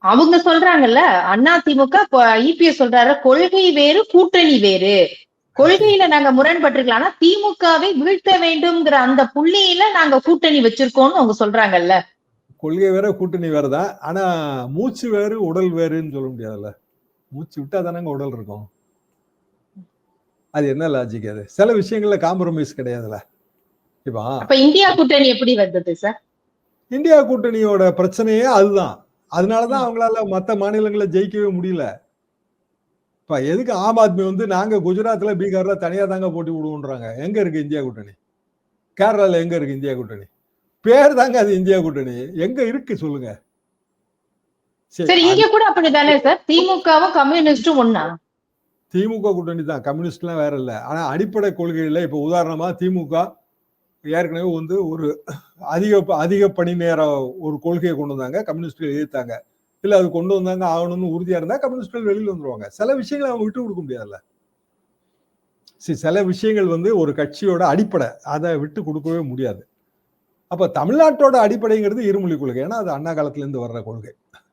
அவங்க சொல்றாங்கல்ல, அதிமுக இபிஎஸ் சொல்றாரு, கொள்கை வேறு கூட்டணி வேறு. கொள்கையில நாங்க முரண்பட்டிருக்கலாம், ஆனா திமுகவை வீழ்த்த வேண்டும்ங்கிற அந்த புள்ளியில நாங்க கூட்டணி வச்சிருக்கோம்னு அவங்க சொல்றாங்கல்ல. கொள்கை வேற கூட்டணி வேறதான். ஆனா மூச்சு வேறு உடல் வேறுன்னு சொல்ல முடியாதுல்ல. மூச்சு விட்டா தானங்க உடல் இருக்கும். அது என்ன லாஜிக்? அது சில விஷயங்கள்ல காம்ப்ரமைஸ் கிடையாதுல்ல. இப்ப இந்தியா கூட்டணி எப்படி வந்தது சார்? இந்தியா கூட்டணியோட பிரச்சனையே அதுதான். அதனாலதான் அவங்களால மத்த மாநிலங்களை ஜெயிக்கவே முடியல. இப்ப எதுக்கு ஆம் ஆத்மி வந்து நாங்க குஜராத்ல பீகார்ல தனியா தாங்க போட்டி விடுவோன்றாங்க. எங்க இருக்கு இந்தியா கூட்டணி? கேரளால எங்க இருக்கு இந்தியா கூட்டணி? பேர் தாங்க அது இந்தியா கூட்டணி. எங்க இருக்கு சொல்லுங்க. சரி, இங்க கூட அப்படிதானே சார்? திமுகவும் கம்யூனிஸ்டும் ஒண்ணா? திமுக கூட்டணி தான், கம்யூனிஸ்ட் எல்லாம் வேற இல்ல. ஆனா அடிப்படை கொள்கையில இப்ப உதாரணமா திமுக ஏற்கனவே வந்து ஒரு அதிக பணி நேரம் ஒரு கொள்கையை கொண்டு வந்தாங்க, கம்யூனிஸ்ட்கள் எதிர்த்தாங்க. இல்ல அது கொண்டு வந்தாங்க ஆகணும்னு உறுதியா இருந்தா கம்யூனிஸ்ட்கள் வெளியில வந்துருவாங்க. சில விஷயங்களை அவங்க விட்டு கொடுக்க முடியாதுல்ல. சில விஷயங்கள் வந்து ஒரு கட்சியோட அடிப்படை, அதை விட்டு கொடுக்கவே முடியாது. அப்ப தமிழ்நாட்டோட அடிப்படைங்கிறது இருமொழி கொள்கை. ஏன்னா அது அண்ணா காலத்துல இருந்து வர்ற கொள்கை.